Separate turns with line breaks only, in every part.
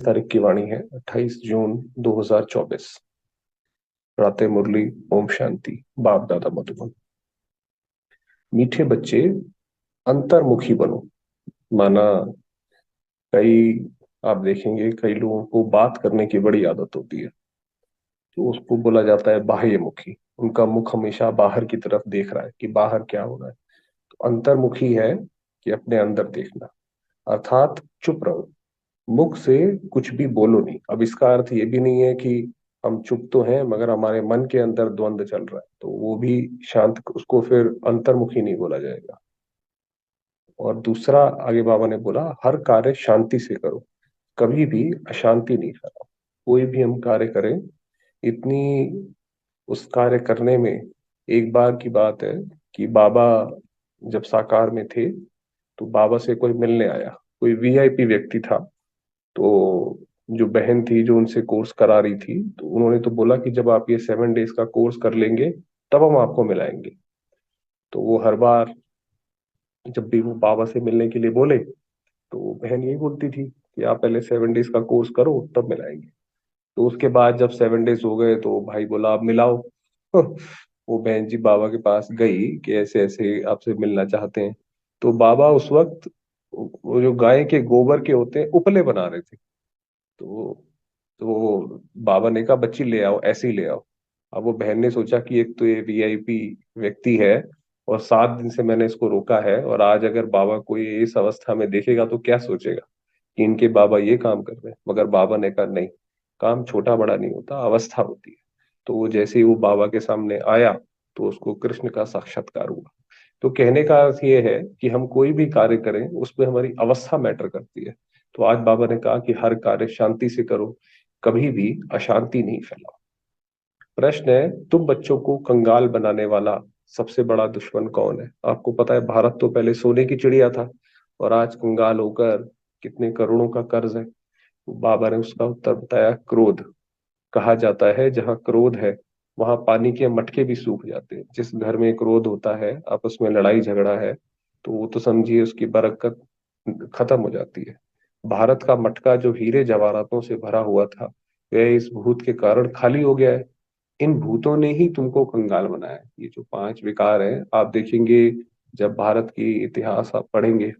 तारीख की वाणी है 28 जून 2024। प्रातः मुरली। ओम शांति। बाप दादा मधुबन। मीठे बच्चे अंतर्मुखी बनो। माना कई आप देखेंगे कई लोगों को बात करने की बड़ी आदत होती है, तो उसको बोला जाता है बाह्यमुखी। उनका मुख हमेशा बाहर की तरफ देख रहा है कि बाहर क्या हो रहा है। तो अंतर्मुखी है कि अपने अंदर देखना, अर्थात चुप रहो, मुख से कुछ भी बोलो नहीं। अब इसका अर्थ ये भी नहीं है कि हम चुप तो हैं मगर हमारे मन के अंदर द्वंद्व चल रहा है, तो वो भी शांत, उसको फिर अंतर्मुखी नहीं बोला जाएगा। और दूसरा आगे बाबा ने बोला हर कार्य शांति से करो, कभी भी अशांति नहीं फैलाओ। कोई भी हम कार्य करें, इतनी उस कार्य करने में एक बार की बात है कि बाबा जब साकार में थे तो बाबा से कोई मिलने आया, कोई वीआईपी व्यक्ति था। तो जो बहन थी जो उनसे कोर्स करा रही थी, तो उन्होंने तो बोला कि जब आप ये 7 डेज का कोर्स कर लेंगे तब हम आपको मिलाएंगे। तो वो हर बार जब भी वो बाबा से मिलने के लिए बोले तो वो बहन यही बोलती थी कि आप पहले 7 डेज का कोर्स करो तब मिलाएंगे। तो उसके बाद जब 7 डेज हो गए तो भाई बोला आप मिलाओ। वो बहन जी बाबा के पास गई कि ऐसे ऐसे आपसे मिलना चाहते हैं। तो बाबा उस वक्त वो जो गाय के गोबर के होते हैं उपले बना रहे थे। तो तो बाबा ने कहा बच्ची ले आओ, ऐसे ही ले आओ। अब वो बहन ने सोचा कि एक तो ये वीआईपी व्यक्ति है और 7 दिन से मैंने इसको रोका है, और आज अगर बाबा को ये इस अवस्था में देखेगा तो क्या सोचेगा कि इनके बाबा ये काम कर रहे हैं। मगर बाबा ने कहा नहीं, काम छोटा बड़ा नहीं होता, अवस्था होती है। तो वो जैसे ही वो बाबा के सामने आया तो उसको कृष्ण का साक्षात्कार हुआ। तो कहने का अर्थ ये है कि हम कोई भी कार्य करें उसमें हमारी अवस्था मैटर करती है। तो आज बाबा ने कहा कि हर कार्य शांति से करो, कभी भी अशांति नहीं फैलाओ। प्रश्न है, तुम बच्चों को कंगाल बनाने वाला सबसे बड़ा दुश्मन कौन है? आपको पता है भारत तो पहले सोने की चिड़िया था और आज कंगाल होकर कितने करोड़ों का कर्ज है। तो बाबा ने उसका उत्तर बताया, क्रोध। कहा जाता है जहाँ क्रोध है वहां पानी के मटके भी सूख जाते हैं। जिस घर में क्रोध होता है, आपस में लड़ाई झगड़ा है, तो वो तो समझिए उसकी बरकत खत्म हो जाती है। भारत का मटका जो हीरे जवाहरातों से भरा हुआ था, वह इस भूत के कारण खाली हो गया है। इन भूतों ने ही तुमको कंगाल बनाया है। ये जो 5 विकार हैं आप देखेंगे, जब भारत की इतिहास आप पढ़ेंगे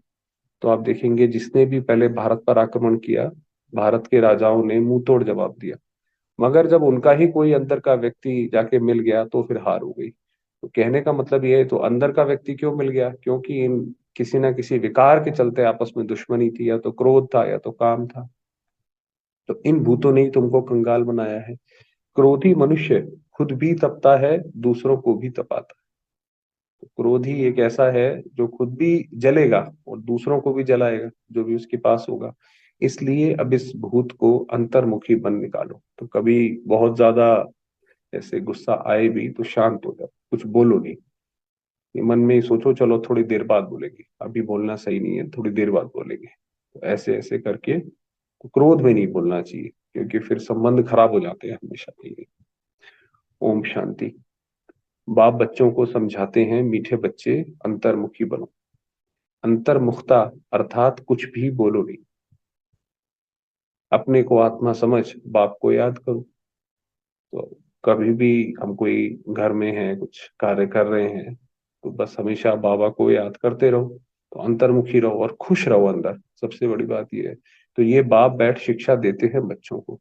तो आप देखेंगे जिसने भी पहले भारत पर आक्रमण किया, भारत के राजाओं ने मुंह तोड़ जवाब दिया। मगर जब उनका ही कोई अंदर का व्यक्ति जाके मिल गया तो फिर हार हो गई। तो कहने का मतलब ये है, तो अंदर का व्यक्ति क्यों मिल गया? क्योंकि इन किसी ना किसी विकार के चलते आपस में दुश्मनी थी, या तो क्रोध था या तो काम था। तो इन भूतों ने ही तुमको कंगाल बनाया है। क्रोधी मनुष्य खुद भी तपता है, दूसरों को भी तपाता है। तो क्रोधी एक ऐसा है जो खुद भी जलेगा और दूसरों को भी जलाएगा, जो भी उसके पास होगा। इसलिए अब इस भूत को अंतर्मुखी बन निकालो। तो कभी बहुत ज्यादा ऐसे गुस्सा आए भी तो शांत हो जाओ, कुछ बोलो नहीं। ये मन में ही सोचो चलो थोड़ी देर बाद बोलेंगे, अभी बोलना सही नहीं है, थोड़ी देर बाद बोलेंगे। तो ऐसे ऐसे करके, तो क्रोध में नहीं बोलना चाहिए क्योंकि फिर संबंध खराब हो जाते हैं हमेशा के लिए। ओम शांति। बाप बच्चों को समझाते हैं, मीठे बच्चे अंतर्मुखी बनो। अंतर्मुखता अर्थात कुछ भी बोलो नहीं, अपने को आत्मा समझ बाप को याद करो। तो कभी भी हम कोई घर में हैं, कुछ कार्य कर रहे हैं, तो बस हमेशा बाबा को याद करते रहो। तो अंतर्मुखी रहो और खुश रहो अंदर, सबसे बड़ी बात ये है। तो ये बाप बैठ शिक्षा देते हैं बच्चों को,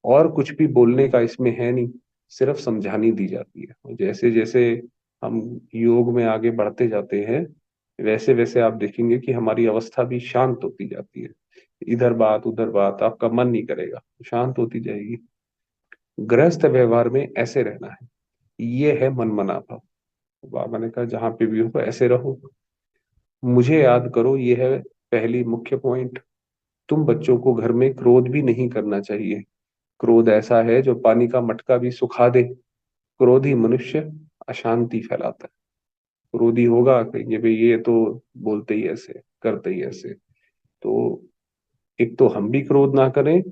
और कुछ भी बोलने का इसमें है नहीं, सिर्फ समझानी दी जाती है। और जैसे जैसे हम योग में आगे बढ़ते जाते हैं, वैसे वैसे आप देखेंगे कि हमारी अवस्था भी शांत होती जाती है। इधर बात उधर बात आपका मन नहीं करेगा, शांत होती जाएगी। गृहस्थ व्यवहार में ऐसे रहना है, ये है मन मना भाव। बाबा ने कहा जहां पे भी हो ऐसे रहो, मुझे याद करो, ये है पहली मुख्य पॉइंट। तुम बच्चों को घर में क्रोध भी नहीं करना चाहिए। क्रोध ऐसा है जो पानी का मटका भी सुखा दे। क्रोधी मनुष्य अशांति फैलाता है। क्रोधी होगा कहेंगे भाई ये तो बोलते ही ऐसे, करते ही ऐसे। तो एक तो हम भी क्रोध ना करें,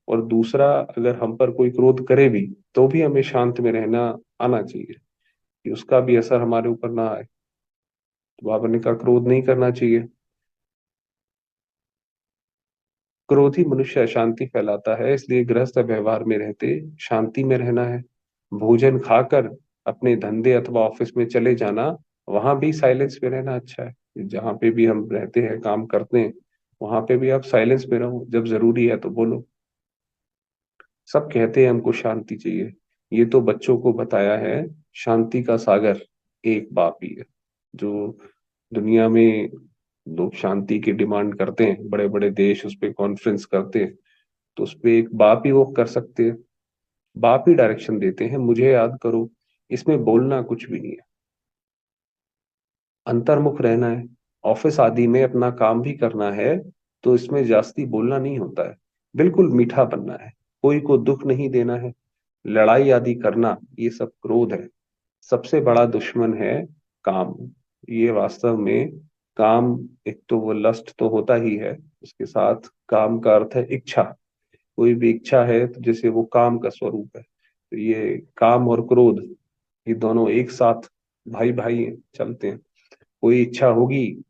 और दूसरा अगर हम पर कोई क्रोध करे भी तो भी हमें शांत में रहना आना चाहिए कि उसका भी असर हमारे ऊपर ना आए। तो बाबा ने कहा क्रोध नहीं करना चाहिए। क्रोधी मनुष्य अशांति फैलाता है, इसलिए गृहस्थ व्यवहार में रहते शांति में रहना है। भोजन खाकर अपने धंधे अथवा ऑफिस में चले जाना, वहां भी साइलेंस में रहना अच्छा है। जहां पे भी हम रहते हैं, काम करते हैं, वहां पे भी आप साइलेंस में रहो, जब जरूरी है तो बोलो। सब कहते हैं हमको शांति चाहिए, ये तो बच्चों को बताया है शांति का सागर एक बाप ही है। जो दुनिया में लोग शांति की डिमांड करते हैं, बड़े बड़े देश उस पे कॉन्फ्रेंस करते हैं, तो उस पे एक बाप ही वो कर सकते हैं। बाप ही डायरेक्शन देते हैं, मुझे याद करो। इसमें बोलना कुछ भी नहीं है, अंतर्मुख रहना है। ऑफिस आदि में अपना काम भी करना है, तो इसमें जास्ती बोलना नहीं होता है। बिल्कुल मीठा बनना है, कोई को दुख नहीं देना है। लड़ाई आदि करना, ये सब क्रोध है। सबसे बड़ा दुश्मन है काम। ये वास्तव में काम, एक तो वो लस्ट तो होता ही है, उसके साथ काम का अर्थ है इच्छा। कोई भी इच्छा है तो जैसे वो काम का स्वरूप है, तो ये काम और क्रोध, ये दोनों एक साथ भाई भाई चलते हैं। कोई इच्छा होगी,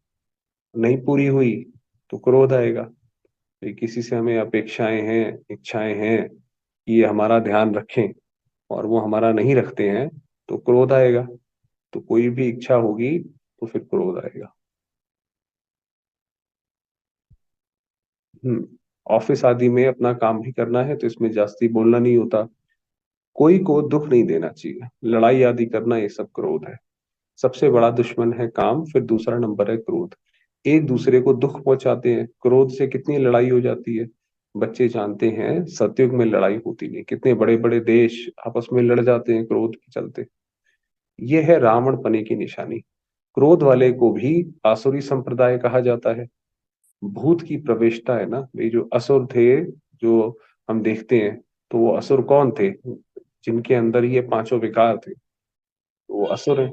नहीं पूरी हुई, तो क्रोध आएगा। ये किसी से हमें अपेक्षाएं हैं, इच्छाएं हैं कि ये हमारा ध्यान रखें, और वो हमारा नहीं रखते हैं, तो क्रोध आएगा। तो कोई भी इच्छा होगी तो फिर क्रोध आएगा। हम्म। ऑफिस आदि में अपना काम भी करना है, तो इसमें जास्ती बोलना नहीं होता। कोई को दुख नहीं देना चाहिए, लड़ाई आदि करना, ये सब क्रोध है। सबसे बड़ा दुश्मन है काम, फिर दूसरा नंबर है क्रोध। एक दूसरे को दुख पहुंचाते हैं, क्रोध से कितनी लड़ाई हो जाती है। बच्चे जानते हैं सतयुग में लड़ाई होती नहीं, कितने बड़े बड़े देश आपस में लड़ जाते हैं क्रोध के चलते। ये है रावण पने की निशानी। क्रोध वाले को भी आसुरी संप्रदाय कहा जाता है। भूत की प्रवेशता है ना, ये जो असुर थे, जो हम देखते हैं, तो वो असुर कौन थे? जिनके अंदर ये पांचों विकार थे, तो वो असुर है।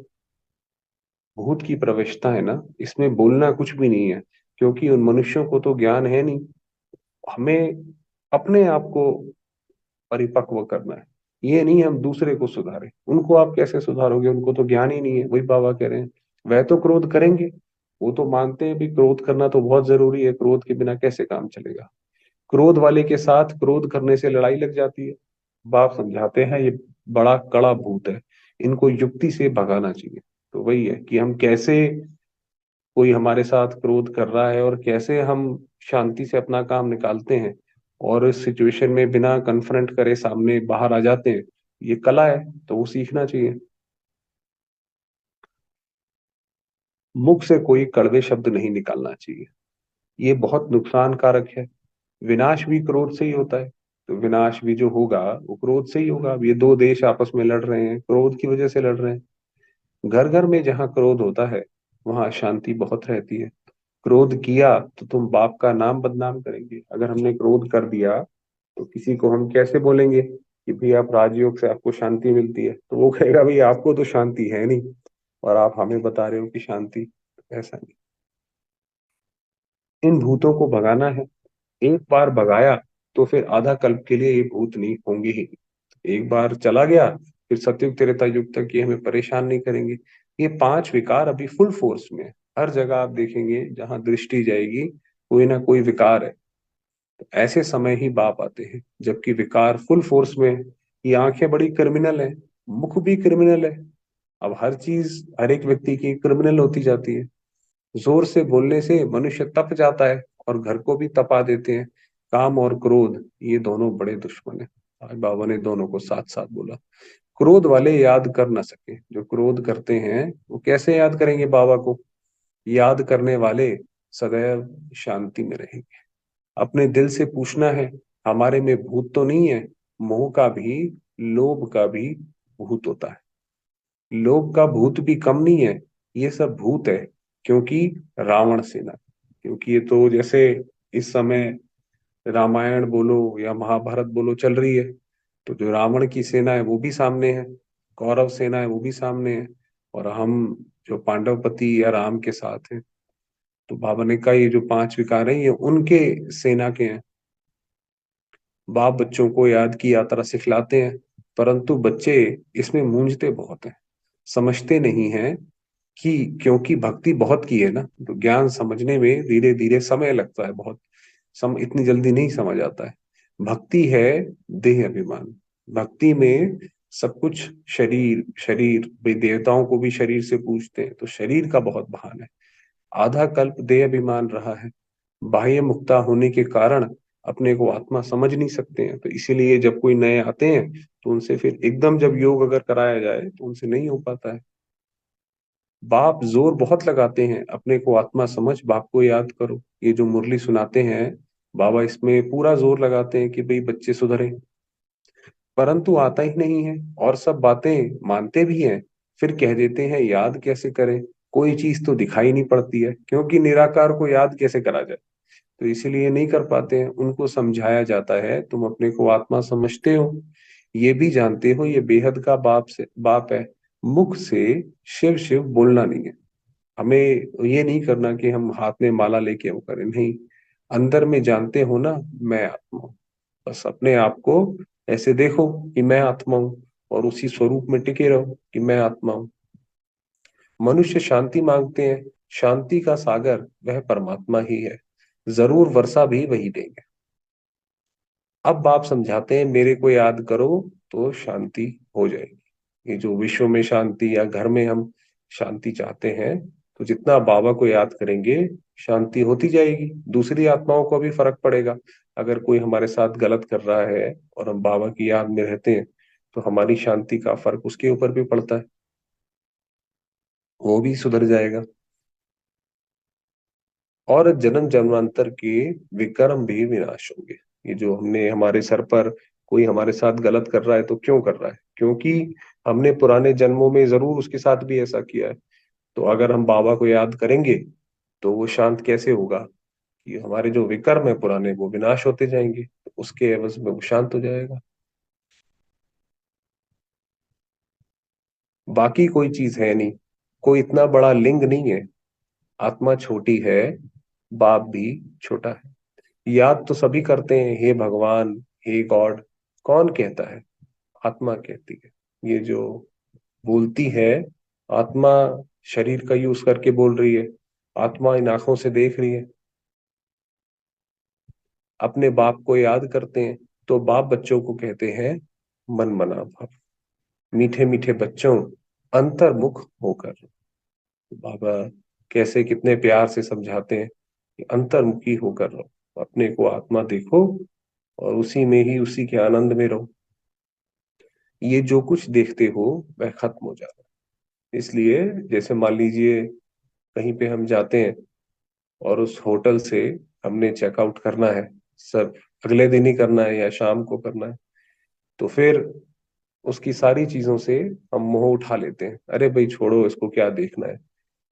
भूत की प्रवेशता है ना, इसमें बोलना कुछ भी नहीं है, क्योंकि उन मनुष्यों को तो ज्ञान है नहीं। हमें अपने आप को परिपक्व करना है, ये नहीं हम दूसरे को सुधारें। उनको आप कैसे सुधारोगे, उनको तो ज्ञान ही नहीं है। वही बाबा कह रहे हैं, वह तो क्रोध करेंगे, वो तो मानते हैं भी क्रोध करना तो बहुत जरूरी है, क्रोध के बिना कैसे काम चलेगा। क्रोध वाले के साथ क्रोध करने से लड़ाई लग जाती है। बाप समझाते हैं ये बड़ा कड़ा भूत है, इनको युक्ति से भगाना चाहिए। तो वही है कि हम कैसे, कोई हमारे साथ क्रोध कर रहा है और कैसे हम शांति से अपना काम निकालते हैं, और इस सिचुएशन में बिना कन्फ्रंट करे सामने बाहर आ जाते हैं। ये कला है, तो वो सीखना चाहिए। मुख से कोई कड़वे शब्द नहीं निकालना चाहिए, ये बहुत नुकसानकारक है। विनाश भी क्रोध से ही होता है, तो विनाश भी जो होगा वो क्रोध से ही होगा। अब ये दो देश आपस में लड़ रहे हैं, क्रोध की वजह से लड़ रहे हैं। घर घर में जहाँ क्रोध होता है, वहां अशांति बहुत रहती है। क्रोध किया तो तुम बाप का नाम बदनाम करेंगे। अगर हमने क्रोध कर दिया, तो किसी को हम कैसे बोलेंगे कि भाई आप राजयोग से आपको शांति मिलती है, तो वो कहेगा भाई आपको तो शांति है नहीं, और आप हमें बता रहे हो कि शांति। ऐसा नहीं, इन भूतों को भगाना है। एक बार भगाया तो फिर आधा कल्प के लिए ये भूत नहीं होंगे ही। एक बार चला गया, फिर सतयुग त्रेता युग तक ये हमें परेशान नहीं करेंगे। ये पांच विकार अभी फुल फोर्स में है। हर जगह आप देखेंगे, जहां दृष्टि जाएगी कोई ना कोई विकार है। तो ऐसे समय ही बाप आते हैं जबकि विकार फुल फोर्स में है। ये आंखें बड़ी क्रिमिनल है, मुख भी क्रिमिनल है। अब हर चीज हर एक व्यक्ति की क्रिमिनल होती जाती है। जोर से बोलने से मनुष्य तप जाता है, और घर को भी तपा देते हैं। काम और क्रोध, ये दोनों बड़े दुश्मन है। आज बाबा ने दोनों को साथ साथ बोला। क्रोध वाले याद कर ना सके, जो क्रोध करते हैं वो कैसे याद करेंगे बाबा को? याद करने वाले सदैव शांति में रहेंगे। अपने दिल से पूछना है, हमारे में भूत तो नहीं है? मोह का भी, लोभ का भी भूत होता है। लोभ का भूत भी कम नहीं है, ये सब भूत है। क्योंकि रावण सेना, क्योंकि ये तो जैसे इस समय रामायण बोलो या महाभारत बोलो चल रही है, तो जो रावण की सेना है वो भी सामने है, कौरव सेना है वो भी सामने है, और हम जो पांडवपति या राम के साथ हैं। तो बाबा ने कहा ये जो पांच विकार हैं, ये उनके सेना के हैं। बाप बच्चों को याद की यात्रा सिखलाते हैं, परंतु बच्चे इसमें मूंझते बहुत हैं, समझते नहीं हैं कि क्योंकि भक्ति बहुत की है ना, तो ज्ञान समझने में धीरे धीरे समय लगता है बहुत।
इतनी जल्दी नहीं समझ आता है। भक्ति है देह अभिमान। भक्ति में सब कुछ शरीर शरीर, भाई देवताओं को भी शरीर से पूजते हैं, तो शरीर का बहुत भान है। आधा कल्प देह अभिमान रहा है। बाह्य मुक्ता होने के कारण अपने को आत्मा समझ नहीं सकते हैं, तो इसीलिए जब कोई नए आते हैं तो उनसे फिर एकदम जब योग अगर कराया जाए तो उनसे नहीं हो पाता है। बाप जोर बहुत लगाते हैं अपने को आत्मा समझ, बाप को याद करो। ये जो मुरली सुनाते हैं बाबा, इसमें पूरा जोर लगाते हैं कि भाई बच्चे सुधरे, परंतु आता ही नहीं है। और सब बातें मानते भी हैं, फिर कह देते हैं याद कैसे करें, कोई चीज तो दिखाई नहीं पड़ती है, क्योंकि निराकार को याद कैसे करा जाए, तो इसीलिए नहीं कर पाते हैं। उनको समझाया जाता है तुम अपने को आत्मा समझते हो, ये भी जानते हो ये बेहद का बाप है, मुख से शिव शिव बोलना नहीं है। हमें ये नहीं करना कि हम हाथ में माला लेके वो करें, नहीं। अंदर में जानते हो ना, मैं आत्मा हूँ। बस अपने आप को ऐसे देखो कि मैं आत्मा हूँ, और उसी स्वरूप में टिके रहो कि मैं आत्मा हूँ। मनुष्य शांति मांगते हैं, शांति का सागर वह परमात्मा ही है, जरूर वर्षा भी वही देंगे। अब आप समझाते हैं मेरे को याद करो तो शांति हो जाएगी। ये जो विश्व में शांति या घर में हम शांति चाहते हैं, तो जितना बाबा को याद करेंगे शांति होती जाएगी, दूसरी आत्माओं को भी फर्क पड़ेगा। अगर कोई हमारे साथ गलत कर रहा है और हम बाबा की याद में रहते हैं, तो हमारी शांति का फर्क उसके ऊपर भी पड़ता है, वो भी सुधर जाएगा। और जन्म जन्मांतर के विकर्म भी विनाश होंगे। ये जो हमने हमारे सर पर कोई हमारे साथ गलत कर रहा है तो क्यों कर रहा है, क्योंकि हमने पुराने जन्मों में जरूर उसके साथ भी ऐसा किया है। तो अगर हम बाबा को याद करेंगे तो वो शांत कैसे होगा, कि हमारे जो विकर्म है पुराने वो विनाश होते जाएंगे, तो उसके एवज में वो शांत हो जाएगा। बाकी कोई चीज है नहीं, कोई इतना बड़ा लिंग नहीं है। आत्मा छोटी है, बाप भी छोटा है। याद तो सभी करते हैं, हे भगवान, हे गॉड, कौन कहता है, आत्मा कहती है। ये जो बोलती है आत्मा, शरीर का यूज करके बोल रही है, आत्मा इन आंखों से देख रही है। अपने बाप को याद करते हैं तो बाप बच्चों को कहते हैं मन मना भाव, मीठे मीठे बच्चों अंतर्मुख होकर। बाबा कैसे कितने प्यार से समझाते हैं कि अंतर्मुखी होकर रहो, अपने को आत्मा देखो और उसी में ही उसी के आनंद में रहो। ये जो कुछ देखते हो वह खत्म हो जाता है। इसलिए जैसे मान लीजिए कहीं पे हम जाते हैं और उस होटल से हमने चेकआउट करना है, सब अगले दिन ही करना है या शाम को करना है, तो फिर उसकी सारी चीजों से हम मोह उठा लेते हैं, अरे भाई छोड़ो इसको क्या देखना है।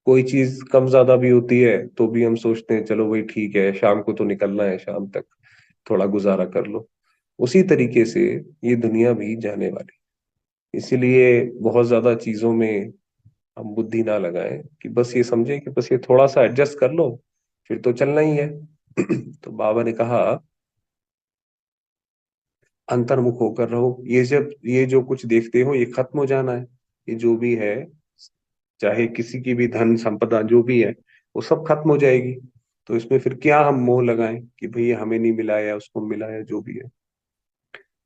कोई चीज कम ज्यादा भी होती है तो भी हम सोचते हैं चलो भाई ठीक है, शाम को तो निकलना है, शाम तक थोड़ा गुजारा कर लो। उसी तरीके से ये दुनिया भी जाने वाली, इसीलिए बहुत ज्यादा चीजों में हम बुद्धि ना लगाएं, कि बस ये समझे कि बस ये थोड़ा सा एडजस्ट कर लो, फिर तो चलना ही है। तो बाबा ने कहा अंतर्मुख होकर रहो, ये जब ये जो कुछ देखते हो ये खत्म हो जाना है। ये जो भी है, चाहे किसी की भी धन संपदा जो भी है, वो सब खत्म हो जाएगी। तो इसमें फिर क्या हम मोह लगाएं कि भैया हमें नहीं मिला या उसको मिला या जो भी है।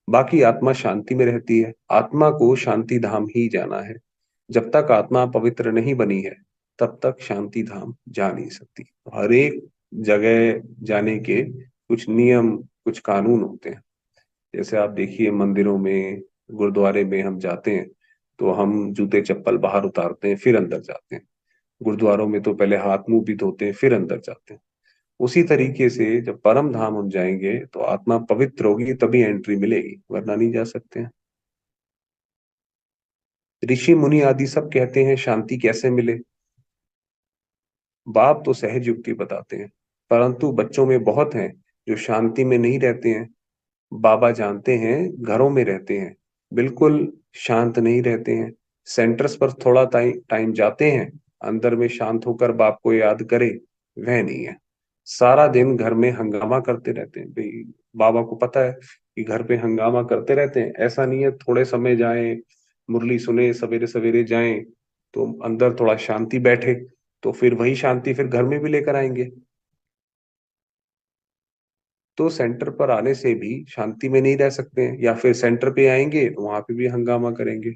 बाकी आत्मा शांति में रहती है, आत्मा को शांति धाम ही जाना है। जब तक आत्मा पवित्र नहीं बनी है तब तक शांति धाम जा नहीं सकती। हर एक जगह जाने के कुछ नियम, कुछ कानून होते हैं। जैसे आप देखिए मंदिरों में, गुरुद्वारे में हम जाते हैं तो हम जूते चप्पल बाहर उतारते हैं फिर अंदर जाते हैं। गुरुद्वारों में तो पहले हाथ मुंह भी धोते हैं फिर अंदर जाते हैं। उसी तरीके से जब परम धाम हम जाएंगे तो आत्मा पवित्र होगी तभी एंट्री मिलेगी, वरना नहीं जा सकते हैं। ऋषि मुनि आदि सब कहते हैं शांति कैसे मिले। बाप तो सहज युक्ति बताते हैं, परंतु बच्चों में बहुत हैं जो शांति में नहीं रहते हैं। बाबा जानते हैं घरों में रहते हैं, बिल्कुल शांत नहीं रहते हैं। सेंटर्स पर थोड़ा टाइम टाइम जाते हैं, अंदर में शांत होकर बाप को याद करे, वह नहीं है। सारा दिन घर में हंगामा करते रहते हैं भाई। बाबा को पता है कि घर पे हंगामा करते रहते हैं, ऐसा नहीं है थोड़े समय जाएं, मुरली सुने, सवेरे सवेरे जाएं तो अंदर थोड़ा शांति बैठे, तो फिर वही शांति फिर घर में भी लेकर आएंगे। तो सेंटर पर आने से भी शांति में नहीं रह सकते हैं, या फिर सेंटर पे आएंगे तो वहां पे भी हंगामा करेंगे।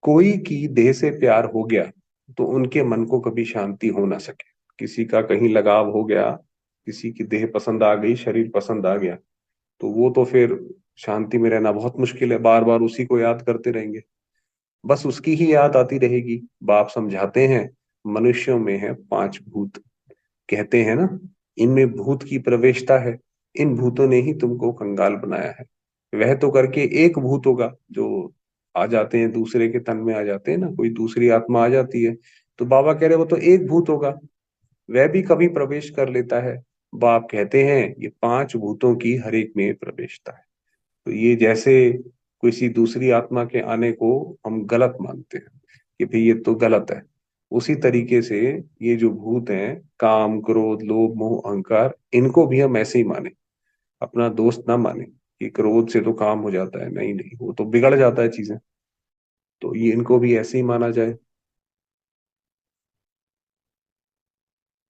कोई की देह से प्यार हो गया तो उनके मन को कभी शांति हो ना सके। किसी का कहीं लगाव हो गया, किसी की देह पसंद आ गई, शरीर पसंद आ गया, तो वो तो फिर शांति में रहना बहुत मुश्किल है, बार बार उसी को याद करते रहेंगे, बस उसकी ही याद आती रहेगी। बाप समझाते हैं, मनुष्यों में है 5 भूत, कहते हैं ना, इनमें भूत की प्रवेशता है, इन भूतों ने ही तुमको कंगाल बनाया है। वह तो करके एक भूत होगा जो आ जाते हैं, दूसरे के तन में आ जाते हैं ना, कोई दूसरी आत्मा आ जाती है, तो बाबा कह रहे वो तो एक भूत होगा, वह भी कभी प्रवेश कर लेता है। बाप कहते हैं ये 5 भूतों की हर एक में प्रवेशता है। तो ये जैसे किसी दूसरी आत्मा के आने को हम गलत मानते हैं कि भाई ये तो गलत है, उसी तरीके से ये जो भूत हैं, काम क्रोध लोभ मोह अहंकार, इनको भी हम ऐसे ही माने, अपना दोस्त ना माने कि क्रोध से तो काम हो जाता है, नहीं नहीं, वो तो बिगड़ जाता है चीजें, तो ये इनको भी ऐसे ही माना जाए।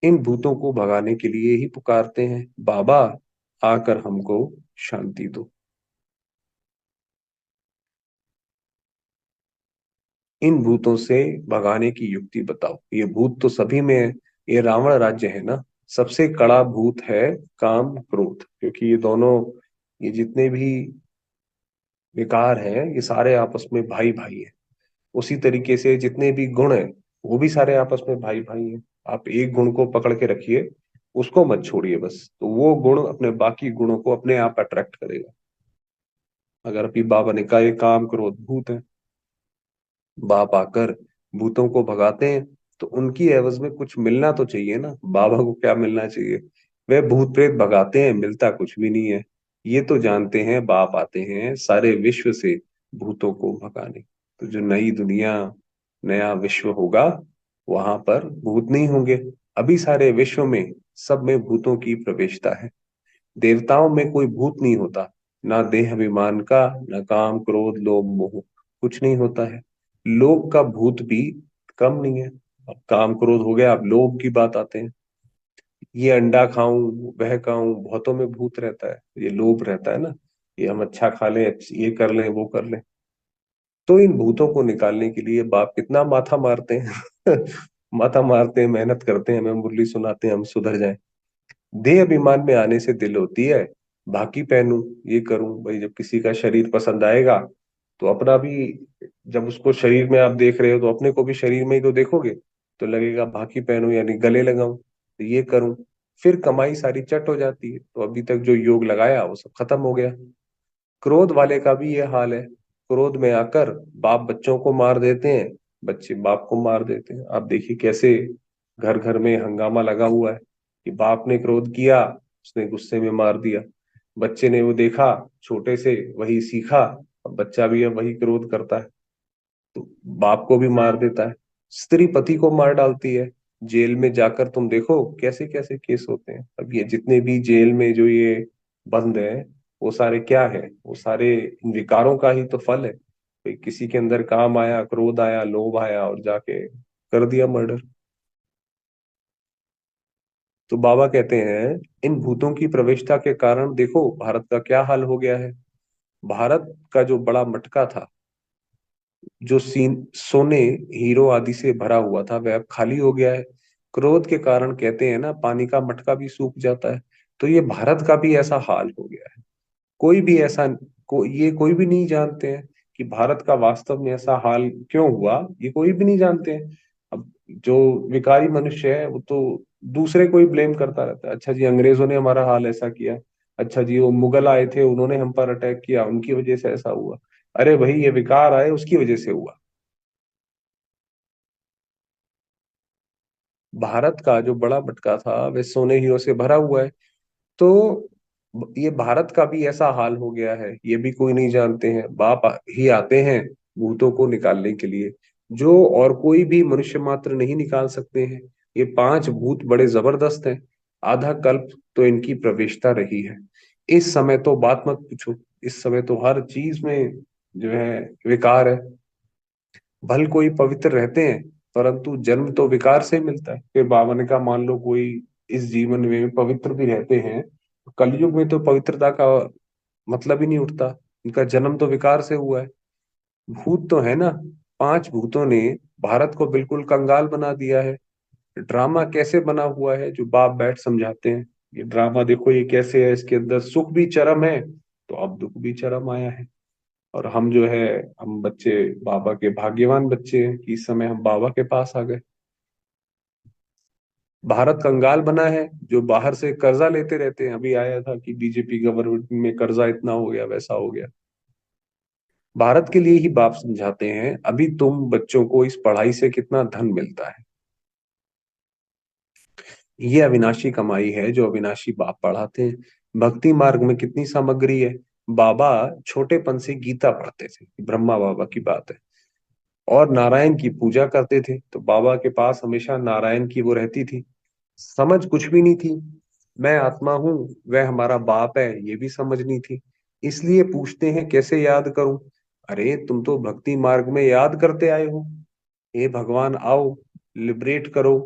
इन भूतों को भगाने के लिए ही पुकारते हैं, बाबा आकर हमको शांति दो। इन भूतों से भगाने की युक्ति बताओ। ये भूत तो सभी में है, ये रावण राज्य है ना, सबसे कड़ा भूत है काम क्रोध, क्योंकि ये दोनों, ये जितने भी विकार हैं ये सारे आपस में भाई भाई हैं। उसी तरीके से जितने भी गुण हैं वो भी सारे आपस में भाई भाई हैं। आप एक गुण को पकड़ के रखिए, उसको मत छोड़िए, बस तो वो गुण अपने बाकी गुणों को अपने आप अट्रैक्ट करेगा। अगर अभी बाबा ने कहा ये काम क्रोध भूत है, बाप आकर भूतों को भगाते हैं, तो उनकी एवज में कुछ मिलना तो चाहिए ना, बाबा को क्या मिलना चाहिए? वे भूत प्रेत भगाते हैं, मिलता कुछ भी नहीं है। ये तो जानते हैं बाप आते हैं सारे विश्व से भूतों को भगाने। तो जो नई दुनिया, नया विश्व होगा, वहां पर भूत नहीं होंगे। अभी सारे विश्व में सब में भूतों की प्रवेशता है। देवताओं में कोई भूत नहीं होता, ना देह अभिमान का, ना काम क्रोध लोभ मोह, कुछ नहीं होता है। लोभ का भूत भी कम नहीं है। अब काम क्रोध हो गया, अब लोभ की बात आते हैं, ये अंडा खाऊं वह खाऊं, बहुतों में भूत रहता है, ये लोभ रहता है ना, ये हम अच्छा खा लें, ये कर लें वो कर लें। तो इन भूतों को निकालने के लिए बाप कितना माथा मारते हैं माथा मारते हैं, मेहनत करते हैं, हमें मुरली सुनाते हैं हम सुधर जाएं। देह अभिमान में आने से दिल होती है बाकी पहनूं, ये करूं, भाई जब किसी का शरीर पसंद आएगा तो अपना भी, जब उसको शरीर में आप देख रहे हो तो अपने को भी शरीर में ही तो देखोगे, तो लगेगा बाकी पहनूं यानी गले लगाऊं, तो ये करूं, फिर कमाई सारी चट हो जाती है। तो अभी तक जो योग लगाया वो सब खत्म हो गया। क्रोध वाले का भी ये हाल है, क्रोध में आकर बाप बच्चों को मार देते हैं, बच्चे बाप को मार देते हैं। आप देखिए कैसे घर घर में हंगामा लगा हुआ है कि बाप ने क्रोध किया, उसने गुस्से में मार दिया, बच्चे ने वो देखा छोटे से वही सीखा, अब बच्चा भी अब वही क्रोध करता है, तो बाप को भी मार देता है। स्त्री पति को मार डालती है। जेल में जाकर तुम देखो कैसे कैसे केस होते हैं। अब ये जितने भी जेल में जो ये बंद है, वो सारे क्या है? वो सारे इन विकारों का ही तो फल है। कोई किसी के अंदर काम आया, क्रोध आया, लोभ आया और जाके कर दिया मर्डर। तो बाबा कहते हैं इन भूतों की प्रवेशता के कारण देखो भारत का क्या हाल हो गया है। भारत का जो बड़ा मटका था, जो सीन सोने हीरो आदि से भरा हुआ था, वह अब खाली हो गया है। क्रोध के कारण कहते हैं ना पानी का मटका भी सूख जाता है। तो ये भारत का भी ऐसा हाल हो गया है। कोई भी ऐसा ये कोई भी नहीं जानते हैं कि भारत का वास्तव में ऐसा हाल क्यों हुआ, ये कोई भी नहीं जानते हैं। अब जो विकारी मनुष्य है वो तो दूसरे को ही ब्लेम करता रहता है, अच्छा जी अंग्रेजों ने हमारा हाल ऐसा किया, अच्छा जी वो मुगल आए थे उन्होंने हम पर अटैक किया उनकी वजह से ऐसा हुआ। अरे भाई ये विकार आए उसकी वजह से हुआ। भारत का जो बड़ा मटका था वह सोने हीरो से भरा हुआ है। तो ये भारत का भी ऐसा हाल हो गया है, ये भी कोई नहीं जानते हैं। बाप ही आते हैं भूतों को निकालने के लिए, जो और कोई भी मनुष्य मात्र नहीं निकाल सकते हैं। ये 5 भूत बड़े जबरदस्त हैं। आधा कल्प तो इनकी प्रवेशता रही है। इस समय तो बात मत पूछो, इस समय तो हर चीज में जो है विकार है। भल कोई पवित्र रहते हैं, परंतु जन्म तो विकार से मिलता है। फिर बाबा ने कहा मान लो कोई इस जीवन में पवित्र भी रहते हैं, कलयुग में तो पवित्रता का मतलब ही नहीं उठता। इनका जन्म तो विकार से हुआ है। भूत तो है ना, 5 भूतों ने भारत को बिल्कुल कंगाल बना दिया है। ड्रामा कैसे बना हुआ है जो बाप बैठ समझाते हैं, ये ड्रामा देखो ये कैसे है, इसके अंदर सुख भी चरम है तो अब दुख भी चरम आया है। और हम जो है, हम बच्चे बाबा के भाग्यवान बच्चे हैं कि इस समय हम बाबा के पास आ गए। भारत कंगाल बना है जो बाहर से कर्जा लेते रहते हैं। अभी आया था कि बीजेपी गवर्नमेंट में कर्जा इतना हो गया, वैसा हो गया। भारत के लिए ही बाप समझाते हैं, अभी तुम बच्चों को इस पढ़ाई से कितना धन मिलता है, ये अविनाशी कमाई है जो अविनाशी बाप पढ़ाते हैं। भक्ति मार्ग में कितनी सामग्री है। बाबा छोटेपन से गीता पढ़ते थे, ब्रह्मा बाबा की बात है, और नारायण की पूजा करते थे, तो बाबा के पास हमेशा नारायण की वो रहती थी। समझ कुछ भी नहीं थी, मैं आत्मा हूँ, वह हमारा बाप है, ये भी समझ नहीं थी। इसलिए पूछते हैं कैसे याद करूं। अरे तुम तो भक्ति मार्ग में याद करते आए हो, हे भगवान आओ, लिबरेट करो,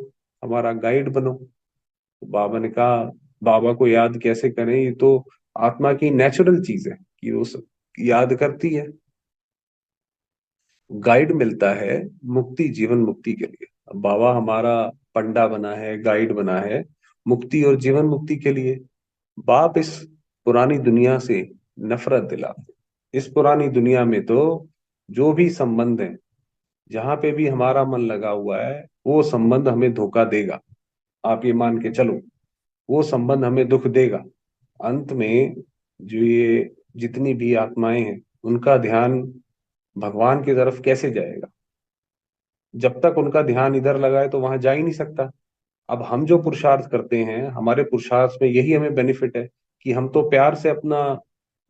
हमारा गाइड बनो। तो बाबा ने कहा बाबा को याद कैसे करें, ये तो आत्मा की नेचुरल चीज है कि वो सब याद करती है। गाइड मिलता है मुक्ति, जीवन मुक्ति के लिए। अब बाबा हमारा पंडा बना है, गाइड बना है मुक्ति और जीवन मुक्ति के लिए। बाप इस पुरानी दुनिया से नफरत दिलाते। इस पुरानी दुनिया में तो जो भी संबंध है, जहां पे भी हमारा मन लगा हुआ है, वो संबंध हमें धोखा देगा। आप ये मान के चलो, वो संबंध हमें दुख देगा। अंत में जो ये जितनी भी आत्माएं हैं, उनका ध्यान भगवान की तरफ कैसे जाएगा। जब तक उनका ध्यान इधर लगा है तो वहां जा ही नहीं सकता। अब हम जो पुरुषार्थ करते हैं, हमारे पुरुषार्थ में यही हमें बेनिफिट है कि हम तो प्यार से अपना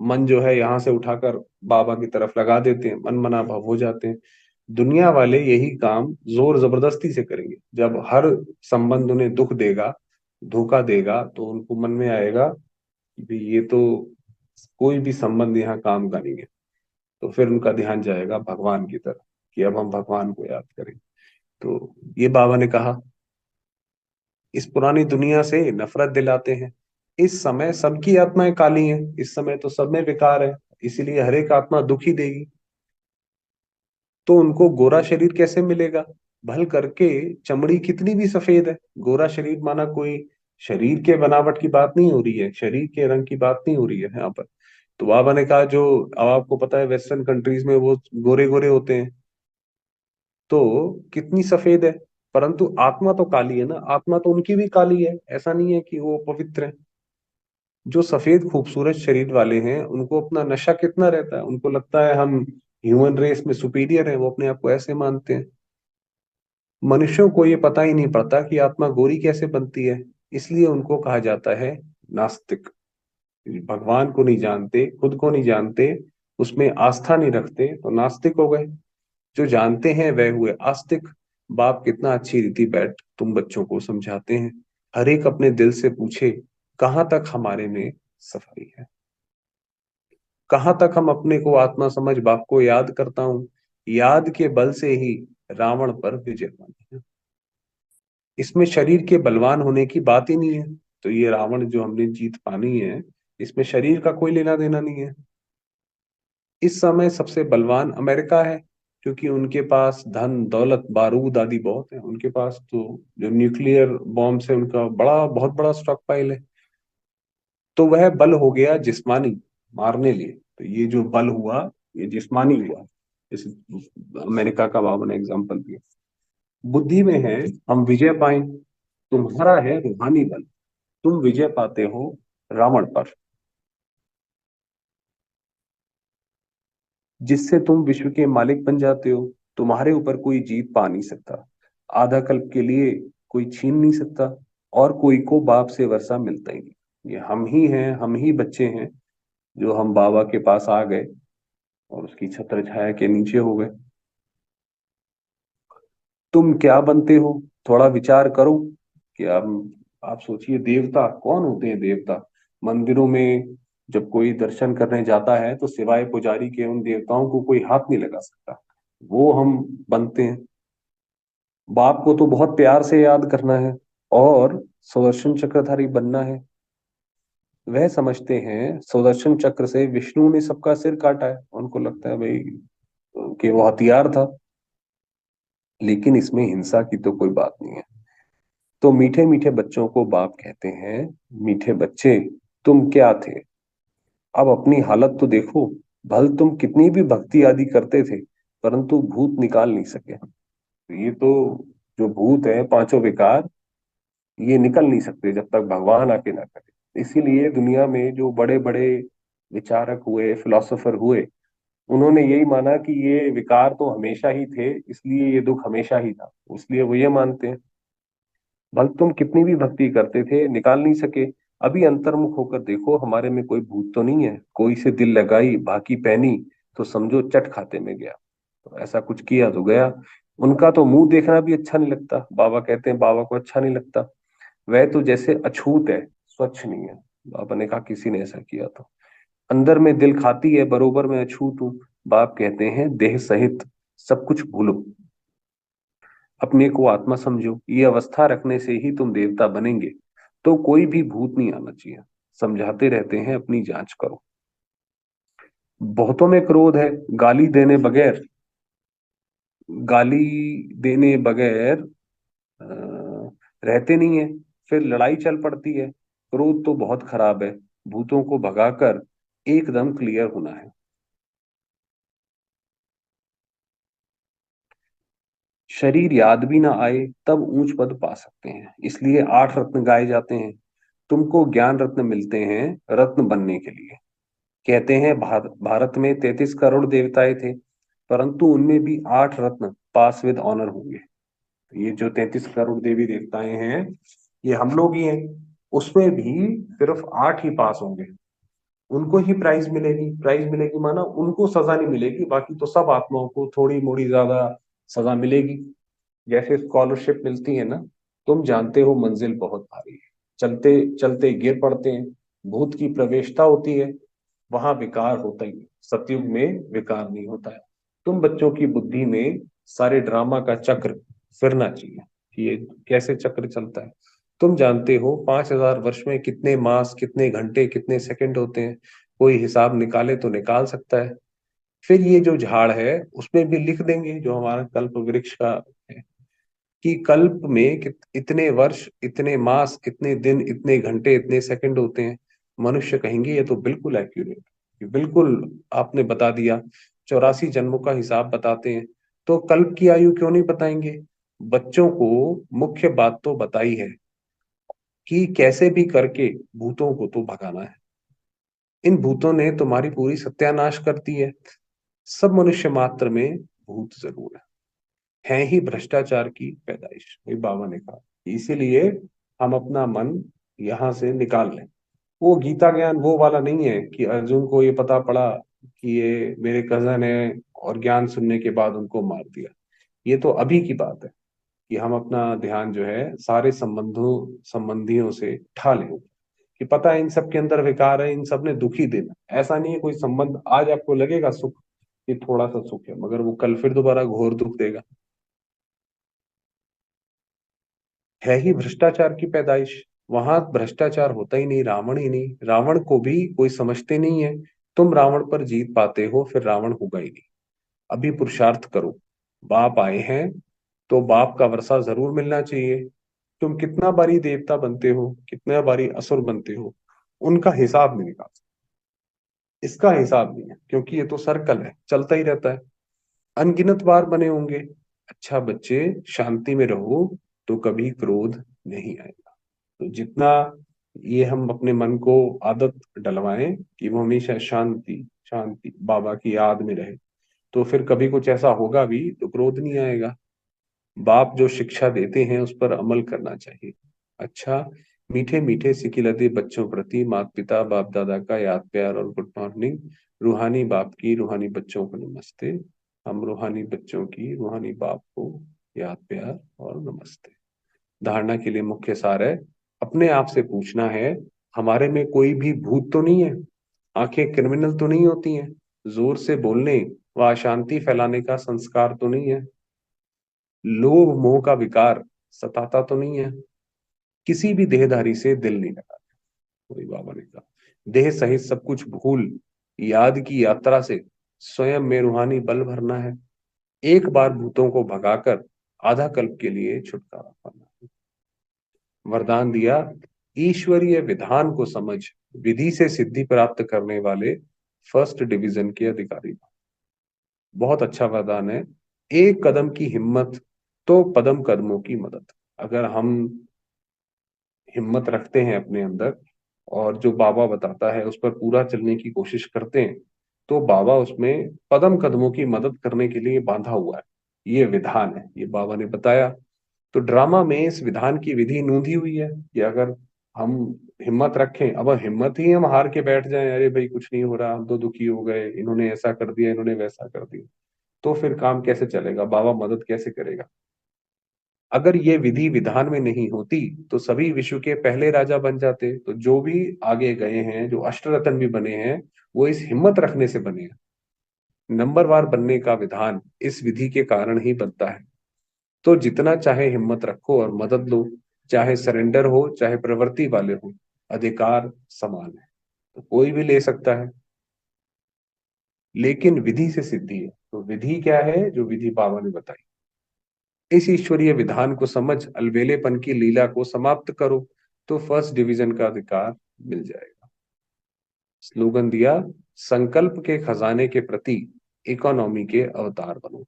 मन जो है यहाँ से उठाकर बाबा की तरफ लगा देते हैं, मन मना भाव हो जाते हैं। दुनिया वाले यही काम जोर जबरदस्ती से करेंगे। जब हर संबंध उन्हें दुख देगा, धोखा देगा, तो उनको मन में आएगा कि भाई ये तो कोई भी संबंध यहाँ काम का नहीं है। तो फिर उनका ध्यान जाएगा भगवान की तरफ कि अब हम भगवान को याद करें। तो ये बाबा ने कहा इस पुरानी दुनिया से नफरत दिलाते हैं। इस समय सबकी आत्माएं काली हैं, इस समय तो सब में विकार है, इसीलिए हर एक आत्मा दुखी देगी। तो उनको गोरा शरीर कैसे मिलेगा। भल करके चमड़ी कितनी भी सफेद है, गोरा शरीर माना कोई शरीर के बनावट की बात नहीं हो रही है, शरीर के रंग की बात नहीं हो रही है यहाँ पर। तो बाबा ने कहा जो, अब आपको पता है वेस्टर्न कंट्रीज में वो गोरे गोरे होते हैं, तो कितनी सफेद है, परंतु आत्मा तो काली है ना, आत्मा तो उनकी भी काली है, ऐसा नहीं है कि वो पवित्र है। जो सफेद खूबसूरत शरीर वाले हैं उनको अपना नशा कितना रहता है, उनको लगता है हम ह्यूमन रेस में सुपीरियर हैं, वो अपने आप को ऐसे मानते हैं। मनुष्यों को ये पता ही नहीं पड़ता कि आत्मा गोरी कैसे बनती है, इसलिए उनको कहा जाता है नास्तिक। भगवान को नहीं जानते, खुद को नहीं जानते, उसमें आस्था नहीं रखते, तो नास्तिक हो गए। जो जानते हैं वह हुए आस्तिक। बाप कितना अच्छी रीति बैठ तुम बच्चों को समझाते हैं। हर एक अपने दिल से पूछे कहाँ तक हमारे में सफाई है, कहाँ तक हम अपने को आत्मा समझ बाप को याद करता हूँ। याद के बल से ही रावण पर विजय पानी है। इसमें शरीर के बलवान होने की बात ही नहीं है। तो ये रावण जो हमने जीत पानी है, इसमें शरीर का कोई लेना देना नहीं है। इस समय सबसे बलवान अमेरिका है, क्योंकि उनके पास धन दौलत बारूद आदि बहुत है। उनके पास तो जो न्यूक्लियर बॉम्ब से उनका बहुत बड़ा स्टॉक पाइल है। तो वह बल हो गया जिस्मानी, मारने लिए। तो ये जो बल हुआ ये जिस्मानी हुआ। इस अमेरिका का बाबा ने एग्जाम्पल दिया। बुद्धि में है हम विजय पाएं, तुम्हारा है रूहानी बल, तुम विजय पाते हो रावण पर, जिससे तुम विश्व के मालिक बन जाते हो। तुम्हारे ऊपर कोई जीत पा नहीं सकता, आधा कल्प के लिए कोई छीन नहीं सकता, और कोई को बाप से वर्षा मिलता ही नहीं। ये हम ही हैं, हम ही बच्चे हैं जो हम बाबा के पास आ गए और उसकी छत्र छाया के नीचे हो गए। तुम क्या बनते हो, थोड़ा विचार करो कि आप सोचिए देवता कौन होते हैं। देवता मंदिरों में जब कोई दर्शन करने जाता है तो सिवाय पुजारी के उन देवताओं को कोई हाथ नहीं लगा सकता, वो हम बनते हैं। बाप को तो बहुत प्यार से याद करना है, और सुदर्शन चक्रधारी बनना है। वह समझते हैं सुदर्शन चक्र से विष्णु ने सबका सिर काटा है, उनको लगता है भाई कि वो हथियार था, लेकिन इसमें हिंसा की तो कोई बात नहीं है। तो मीठे मीठे बच्चों को बाप कहते हैं, मीठे बच्चे तुम क्या थे, अब अपनी हालत तो देखो। भल तुम कितनी भी भक्ति आदि करते थे, परंतु भूत निकाल नहीं सके। तो ये तो जो भूत है, पांचों विकार, ये निकल नहीं सकते जब तक भगवान आके ना करे। इसीलिए दुनिया में जो बड़े बड़े विचारक हुए, फिलोसोफर हुए, उन्होंने यही माना कि ये विकार तो हमेशा ही थे, इसलिए ये दुख हमेशा ही था, इसलिए वो ये मानते हैं भल तुम कितनी भी भक्ति करते थे निकाल नहीं सके। अभी अंतर्मुख होकर देखो, हमारे में कोई भूत तो नहीं है, कोई से दिल लगाई बाकी पहनी, तो समझो चट खाते में गया। तो ऐसा कुछ किया तो गया। उनका तो मुंह देखना भी अच्छा नहीं लगता, बाबा कहते हैं बाबा को अच्छा नहीं लगता। वह तो जैसे अछूत है, स्वच्छ नहीं है। बाबा ने कहा किसी ने ऐसा किया तो, अंदर में दिल खाती है, बरोबर में अछूत हूँ। बाप कहते हैं देह सहित सब कुछ भूलो, अपने को आत्मा समझो, ये अवस्था रखने से ही तुम देवता बनेंगे। तो कोई भी भूत नहीं आना चाहिए। समझाते रहते हैं अपनी जांच करो। बहुतों में क्रोध है, गाली देने बगैर, गाली देने बगैर रहते नहीं है, फिर लड़ाई चल पड़ती है। क्रोध तो बहुत खराब है, भूतों को भगाकर एकदम क्लियर होना है। शरीर याद भी ना आए तब ऊंच पद पा सकते हैं, इसलिए 8 रत्न गाए जाते हैं। तुमको ज्ञान रत्न मिलते हैं रत्न बनने के लिए। कहते हैं भारत में 33 करोड़ देवताएं थे, परंतु उनमें भी 8 रत्न पास विद ऑनर होंगे। ये जो 33 करोड़ देवी देवताएं हैं, ये हम लोग ही हैं, उसमें भी सिर्फ 8 ही पास होंगे। उनको ही प्राइज मिलेगी, प्राइज मिलेगी माना उनको सजा नहीं मिलेगी, बाकी तो सब आत्माओं को थोड़ी मोड़ी ज्यादा सजा मिलेगी। जैसे स्कॉलरशिप मिलती है ना, तुम जानते हो मंजिल बहुत भारी है, चलते चलते गिर पड़ते हैं, भूत की प्रवेशता होती है, वहां विकार होता ही है। सतयुग में विकार नहीं होता है। तुम बच्चों की बुद्धि में सारे ड्रामा का चक्र फिरना चाहिए कि ये कैसे चक्र चलता है। तुम जानते हो 5,000 वर्ष में कितने मास, कितने घंटे, कितने सेकंड होते हैं, कोई हिसाब निकाले तो निकाल सकता है। फिर ये जो झाड़ है उसमें भी लिख देंगे, जो हमारा कल्प वृक्ष का है, कि कल्प में इतने वर्ष, इतने मास, इतने दिन, इतने घंटे, इतने सेकंड होते हैं। मनुष्य कहेंगे ये तो बिल्कुल एक्यूरेट, बिल्कुल आपने बता दिया। 84 जन्मों का हिसाब बताते हैं, तो कल्प की आयु क्यों नहीं बताएंगे। बच्चों को मुख्य बात तो बताई है कि कैसे भी करके भूतों को तो भगाना है। इन भूतों ने तुम्हारी पूरी सत्यानाश कर दी है। सब मनुष्य मात्र में भूत जरूर है ही भ्रष्टाचार की पैदाइश, वही बाबा ने कहा। इसीलिए हम अपना मन यहाँ से निकाल लें। वो गीता ज्ञान वो वाला नहीं है कि अर्जुन को ये पता पड़ा कि ये मेरे कजन है, और ज्ञान सुनने के बाद उनको मार दिया। ये तो अभी की बात है कि हम अपना ध्यान जो है सारे संबंधियों से उठा लें, कि पता है इन सब के अंदर विकार है, इन सब ने दुखी देना। ऐसा नहीं है कोई संबंध आज आपको लगेगा सुख, ये थोड़ा सा सुख है, मगर वो कल फिर दोबारा घोर दुख देगा। है ही भ्रष्टाचार की पैदाइश। वहां भ्रष्टाचार होता ही नहीं, रावण ही नहीं, रावण को भी कोई समझते नहीं है। तुम रावण पर जीत पाते हो, फिर रावण होगा ही नहीं। अभी पुरुषार्थ करो, बाप आए हैं तो बाप का वर्षा जरूर मिलना चाहिए। तुम कितना बारी देवता बनते हो, कितना बारी असुर बनते हो, उनका हिसाब नहीं निकाल सकते। इसका हिसाब नहीं है, क्योंकि ये तो सर्कल है, चलता ही रहता है। अनगिनत बार बने होंगे। अच्छा बच्चे, शांति में रहो तो कभी क्रोध नहीं आएगा। तो जितना ये हम अपने मन को आदत डलवाएं कि वो हमेशा शांति शांति बाबा की याद में रहे, तो फिर कभी कुछ ऐसा होगा भी तो क्रोध नहीं आएगा। बाप जो शिक्षा देते हैं उस पर अमल करना चाहिए। अच्छा, मीठे मीठे सिकिलते बच्चों प्रति माता पिता बाप दादा का याद प्यार और गुड मॉर्निंग। रूहानी बाप की रूहानी बच्चों को नमस्ते। हम रूहानी बच्चों की रूहानी बाप को याद प्यार और नमस्ते। धारणा के लिए मुख्य सार है, अपने आप से पूछना है, हमारे में कोई भी भूत तो नहीं है, आंखें क्रिमिनल तो नहीं होती हैं, जोर से बोलने व अशांति फैलाने का संस्कार तो नहीं है, लोभ मोह का विकार सताता तो नहीं है, किसी भी देहधारी से दिल नहीं लगाते। वही बाबा ने कहा, देह सहित सब कुछ भूल, याद की यात्रा से स्वयं में रूहानी बल भरना है। एक बार भूतों को भगाकर आधा कल्प के लिए छुटकारा पाना है। वरदान दिया, ईश्वरीय विधान को समझ, विधि से सिद्धि प्राप्त करने वाले फर्स्ट डिवीजन के अधिकारी। बहुत अच्छा वरदान है। एक कदम की हिम्मत तो पदम कदमों की मदद। अगर हम हिम्मत रखते हैं अपने अंदर और जो बाबा बताता है उस पर पूरा चलने की कोशिश करते हैं, तो बाबा उसमें पदम कदमों की मदद करने के लिए बांधा हुआ है। ये विधान है, ये बाबा ने बताया। तो ड्रामा में इस विधान की विधि नूंधी हुई है कि अगर हम हिम्मत रखें, अब हिम्मत ही हम हार के बैठ जाएं, अरे भाई कुछ नहीं हो रहा, हम तो दुखी हो गए, इन्होंने ऐसा कर दिया, इन्होंने वैसा कर दिया, तो फिर काम कैसे चलेगा, बाबा मदद कैसे करेगा। अगर ये विधि विधान में नहीं होती तो सभी विश्व के पहले राजा बन जाते। तो जो भी आगे गए हैं, जो अष्टरत्न भी बने हैं, वो इस हिम्मत रखने से बने हैं। नंबरवार बनने का विधान इस विधि के कारण ही बनता है। तो जितना चाहे हिम्मत रखो और मदद लो, चाहे सरेंडर हो चाहे प्रवृत्ति वाले हो, अधिकार समान है। तो कोई भी ले सकता है, लेकिन विधि से सिद्धि है। तो विधि क्या है, जो विधि बाबा ने बताई। इस ईश्वरीय विधान को समझ अलवेलेपन की लीला को समाप्त करो, तो फर्स्ट डिवीजन का अधिकार मिल जाएगा। स्लोगन दिया, संकल्प के खजाने के प्रति इकोनॉमी के अवतार बनो।